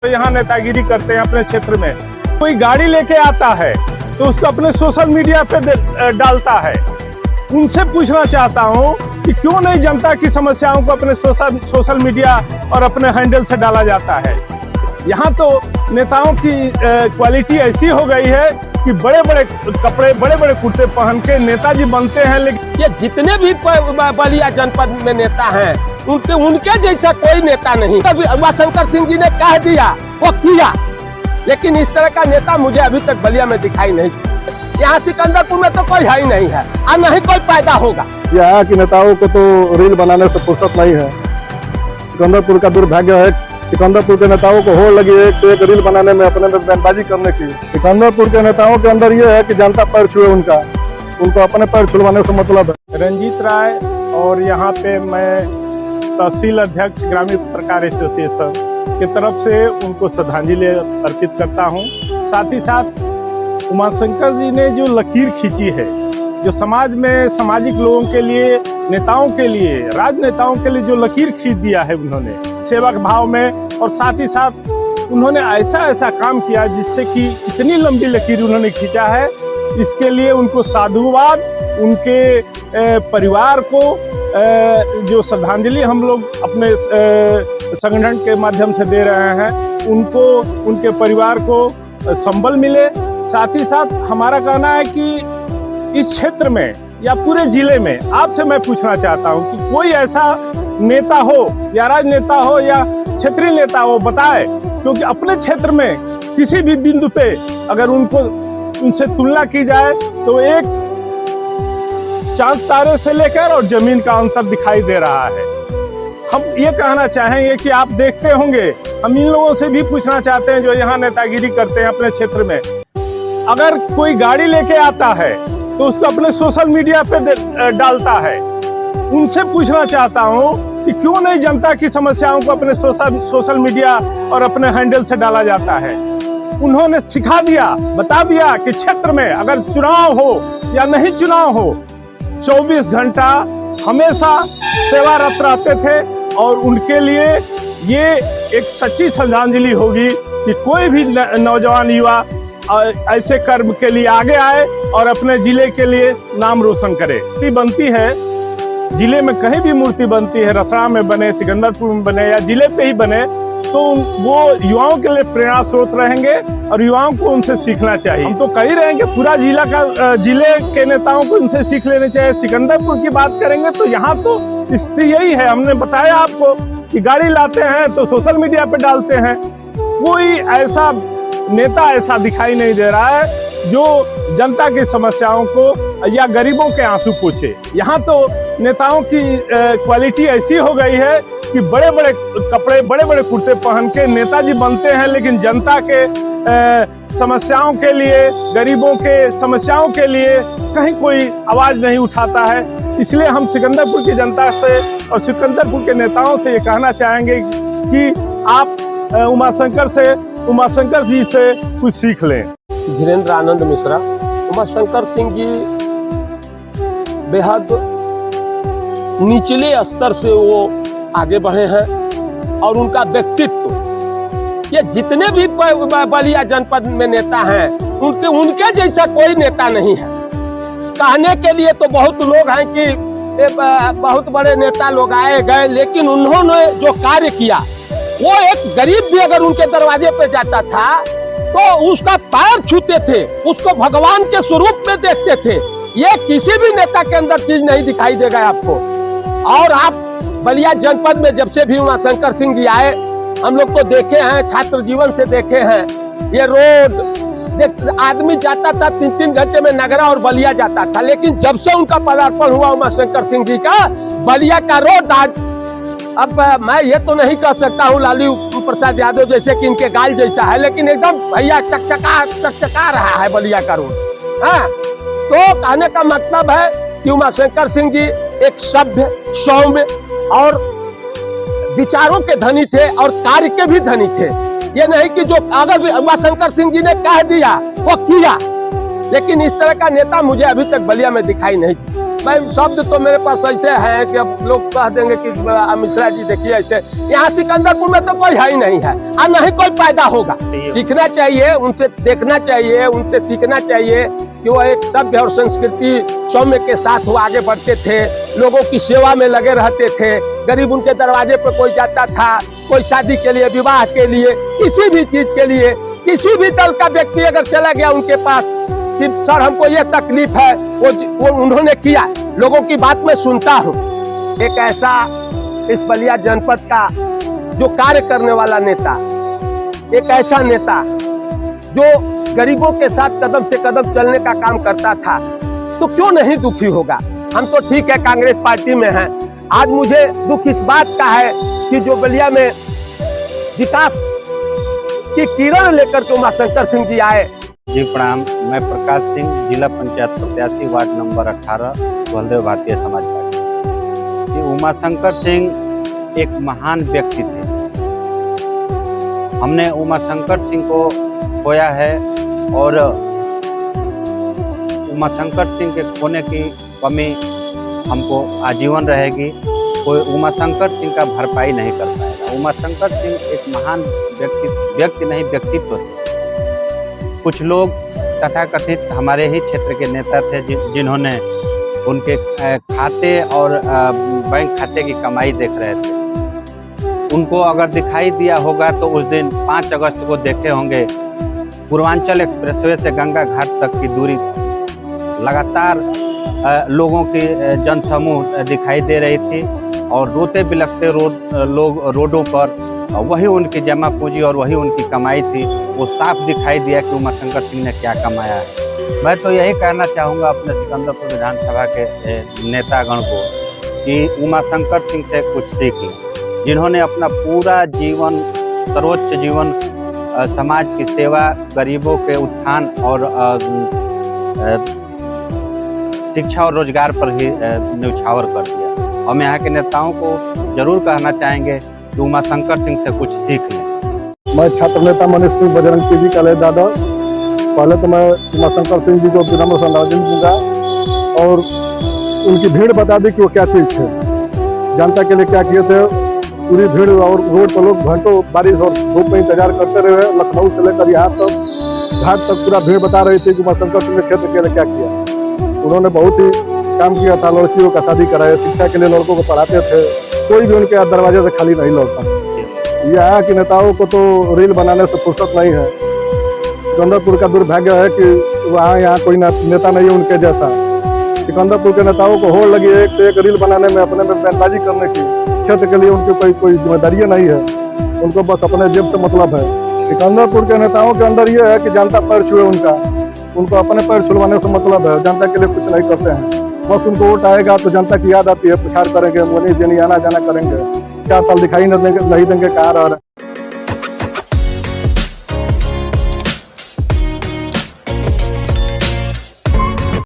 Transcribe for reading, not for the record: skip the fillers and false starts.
तो यहाँ नेतागिरी करते हैं अपने क्षेत्र में। कोई गाड़ी लेके आता है तो उसको अपने सोशल मीडिया पे डालता है। उनसे पूछना चाहता हूँ कि क्यों नहीं जनता की समस्याओं को अपने सोशल मीडिया और अपने हैंडल से डाला जाता है। यहाँ तो नेताओं की क्वालिटी ऐसी हो गई है कि बड़े बड़े कपड़े, बड़े बड़े कुर्ते पहन के नेताजी बनते हैं, लेकिन ये जितने भी बलिया जनपद में नेता हैं उनके जैसा कोई नेता नहीं। उमाशंकर सिंह जी ने कह दिया वो किया, लेकिन इस तरह का नेता मुझे अभी तक बलिया में दिखाई नहीं। यहाँ सिकंदरपुर में तो कोई है ही नहीं है और नहीं कोई पैदा होगा। यहाँ की नेताओं को तो रील बनाने से फुर्सत नहीं है। सिकंदरपुर का दुर्भाग्य है, सिकंदरपुर के नेताओं को हो लगी एक से एक रील बनाने में, अपने में बयानबाजी करने की। सिकंदरपुर के नेताओं के अंदर ये है कि जनता पैर छुए उनको अपने पैर छुड़वाने से मतलब है। रंजीत राय और यहाँ पे मैं तहसील अध्यक्ष ग्रामीण पत्रकार एसोसिएशन की तरफ से उनको श्रद्धांजलि अर्पित करता हूँ। साथ ही साथ उमाशंकर जी ने जो लकीर खींची है, जो समाज में सामाजिक लोगों के लिए, नेताओं के लिए, राजनेताओं के लिए जो लकीर खींच दिया है उन्होंने सेवक भाव में, और साथ ही साथ उन्होंने ऐसा काम किया जिससे कि इतनी लंबी लकीर उन्होंने खींचा है। इसके लिए उनको साधुवाद, उनके परिवार को जो श्रद्धांजलि हम लोग अपने संगठन के माध्यम से दे रहे हैं, उनको, उनके परिवार को संबल मिले। साथ ही साथ हमारा कहना है कि इस क्षेत्र में या पूरे जिले में आपसे मैं पूछना चाहता हूं कि कोई ऐसा नेता हो या राजनेता हो या क्षेत्रीय नेता हो, बताए, क्योंकि अपने क्षेत्र में किसी भी बिंदु पे अगर उनसे तुलना की जाए तो एक चांद तारे से लेकर और जमीन का अंतर दिखाई दे रहा है। हम ये कहना चाहेंगे कि आप देखते होंगे, हम इन लोगों से भी पूछना चाहते हैं जो यहाँ नेतागिरी करते हैं अपने क्षेत्र में, अगर कोई गाड़ी लेके आता है तो उसको अपने सोशल मीडिया पे डालता है। उनसे पूछना चाहता हूँ कि क्यों नहीं जनता की समस्याओं को अपने सोशल मीडिया और अपने हैंडल से डाला जाता है। उन्होंने सिखा दिया, बता दिया कि क्षेत्र में अगर चुनाव हो या नहीं चुनाव हो, 24 घंटा हमेशा सेवारत रहते थे, और उनके लिए ये एक सच्ची श्रद्धांजलि होगी कि कोई भी नौजवान युवा ऐसे कर्म के लिए आगे आए और अपने जिले के लिए नाम रोशन करे। मूर्ति बनती है जिले में, कहीं भी मूर्ति बनती है, रसड़ा में बने, सिकंदरपुर में बने या जिले पे ही बने, तो वो युवाओं के लिए प्रेरणा स्रोत रहेंगे और युवाओं को उनसे सीखना चाहिए। हम तो कह रहे हैं कि पूरा जिले के नेताओं को उनसे सीख लेने चाहिए। सिकंदरपुर की बात करेंगे तो यहाँ तो स्थिति यही है, हमने बताया आपको कि गाड़ी लाते हैं तो सोशल मीडिया पे डालते हैं। कोई ऐसा नेता ऐसा दिखाई नहीं दे रहा है जो जनता की समस्याओं को या गरीबों के आंसू पोंछे। यहाँ तो नेताओं की क्वालिटी ऐसी हो गई है कि बड़े बड़े कपड़े, बड़े बड़े कुर्ते पहन के नेताजी बनते हैं, लेकिन जनता के समस्याओं के लिए, गरीबों के समस्याओं के लिए कहीं कोई आवाज नहीं उठाता है। इसलिए हम सिकंदरपुर की जनता से और सिकंदरपुर के नेताओं से ये कहना चाहेंगे कि आप उमाशंकर जी से कुछ सीख लें। धीरेन्द्र आनंद मिश्रा। उमाशंकर सिंह जी बेहद निचले स्तर से वो आगे बढ़े हैं, और उनका व्यक्तित्व, ये जितने भी बलिया जनपद में नेता हैं उनके जैसा कोई नेता नहीं है। कहने के लिए तो बहुत लोग हैं कि बहुत बड़े नेता लोग आए गए, लेकिन उन्होंने जो कार्य किया, वो एक गरीब भी अगर उनके दरवाजे पे जाता था तो उसका पैर छूते थे, उसको भगवान के स्वरूप में देखते थे। ये किसी भी नेता के अंदर चीज नहीं दिखाई देगा आपको। और आप बलिया जनपद में जब से भी उमाशंकर सिंह जी आए, हम लोग तो देखे हैं, छात्र जीवन से देखे हैं, ये रोड आदमी जाता था 3-3 घंटे में नगरा और बलिया जाता था, लेकिन जब से उनका पदार्पण हुआ उमाशंकर सिंह जी का, बलिया का रोड आज, अब मैं ये तो नहीं कह सकता हूँ लालू प्रसाद यादव जैसे कि इनके गाल जैसा है, लेकिन एकदम भैया चकचका रहा है बलिया का रोड। हाँ, तो कहने का मतलब है कि उमाशंकर सिंह जी एक सभ्य, सौम्य और विचारों के धनी थे और कार्य के भी धनी थे। ये नहीं कि जो अगर उमाशंकर सिंह जी ने कह दिया वो किया, लेकिन इस तरह का नेता मुझे अभी तक बलिया में दिखाई नहीं। भाई शब्द तो मेरे पास ऐसे हैं कि अब लोग कह देंगे कि मिश्रा जी देखिए ऐसे, यहाँ सिकंदरपुर में तो कोई है ही नहीं है और नहीं कोई पैदा होगा। सीखना चाहिए उनसे, देखना चाहिए उनसे, सीखना चाहिए कि वो एक सभ्य और संस्कृति सौम्य के साथ वो आगे बढ़ते थे, लोगों की सेवा में लगे रहते थे। गरीब उनके दरवाजे पर कोई जाता था, कोई शादी के लिए, विवाह के लिए, किसी भी चीज के लिए, किसी भी दल का व्यक्ति अगर चला गया उनके पास कि सर हमको ये तकलीफ है, वो उन्होंने किया। लोगों की बात मैं सुनता हूँ। एक ऐसा इस बलिया जनपद का जो कार्य करने वाला नेता, एक ऐसा नेता जो गरीबों के साथ कदम से कदम चलने का काम करता था, तो क्यों नहीं दुखी होगा। हम तो ठीक है कांग्रेस पार्टी में हैं। आज मुझे दुख इस बात का है कि जो बलिया में विकास की किरण लेकर के उमाशंकर सिंह जी आए। जी प्रणाम, मैं प्रकाश सिंह, जिला पंचायत प्रत्याशी, ward number 18, Baldev Bharatiya Samaj party. जी, उमाशंकर सिंह एक महान व्यक्ति थे। हमने उमाशंकर सिंह को खोया है और उमाशंकर सिंह के खोने की कमी हमको आजीवन रहेगी। कोई उमाशंकर सिंह का भरपाई नहीं कर पाएगा। उमाशंकर सिंह एक महान व्यक्ति नहीं, व्यक्तित्व थे। कुछ लोग तथाकथित हमारे ही क्षेत्र के नेता थे जिन्होंने उनके खाते और बैंक खाते की कमाई देख रहे थे। उनको अगर दिखाई दिया होगा तो उस दिन 5 अगस्त को देखे होंगे, पूर्वांचल एक्सप्रेसवे से गंगा घाट तक की दूरी लगातार लोगों की जनसमूह दिखाई दे रही थी और रोते बिलखते लोग रोडों पर, वही उनकी जमा पूंजी और वही उनकी कमाई थी। वो साफ दिखाई दिया कि उमाशंकर सिंह ने क्या कमाया है। मैं तो यही कहना चाहूँगा अपने सिकंदरपुर विधानसभा के नेतागण को कि उमाशंकर सिंह से कुछ सीख लें, जिन्होंने अपना पूरा जीवन, सर्वोच्च जीवन समाज की सेवा, गरीबों के उत्थान और शिक्षा और रोजगार पर ही न्यौछावर कर दिया। हम यहाँ के नेताओं को जरूर कहना चाहेंगे कि उमाशंकर सिंह से कुछ सीख लें। मैं छात्र नेता मनीष सिंह बजरंग पीजी कॉलेज दादा। पहले तो मैं उमाशंकर सिंह जी को विनम्र श्रद्धांजलि दूंगा और उनकी भीड़ बता दी कि वो क्या चीज़ थे, जनता के लिए क्या किए थे। पूरी भीड़ और रोड पर लोग घंटों बारिश और धूप में इंतजार करते रहे। लखनऊ से लेकर यहाँ तक घाट तक पूरा भीड़ बता रही थी कि उमाशंकर सिंह ने क्षेत्र के लिए क्या किया। उन्होंने बहुत ही काम किया था, लड़कियों का शादी कराया, शिक्षा के लिए लड़कों को पढ़ाते थे, कोई भी उनके दरवाजे से खाली नहीं लौटता। यहाँ के नेताओं को तो रील बनाने से फुर्सत नहीं है। सिकंदरपुर का दुर्भाग्य है कि वहाँ यहाँ कोई नेता नहीं है उनके जैसा। सिकंदरपुर के नेताओं को होड़ लगी एक से एक रील बनाने में, अपने में बयानबाजी करने की। क्षेत्र के लिए उनकी कोई जिम्मेदारी नहीं है, उनको बस अपने जेब से मतलब है। सिकंदरपुर के नेताओं के अंदर ये है कि जनता पैर छुए उनको अपने पैर छुड़वाने से मतलब है, जनता के लिए कुछ नहीं करते हैं। बस उनको वोट आएगा तो जनता की याद आती है, प्रचार करेंगे, मनीष जी आना जाना करेंगे, 4 साल दिखाई नहीं देंगे कहाँ रह रहे हैं।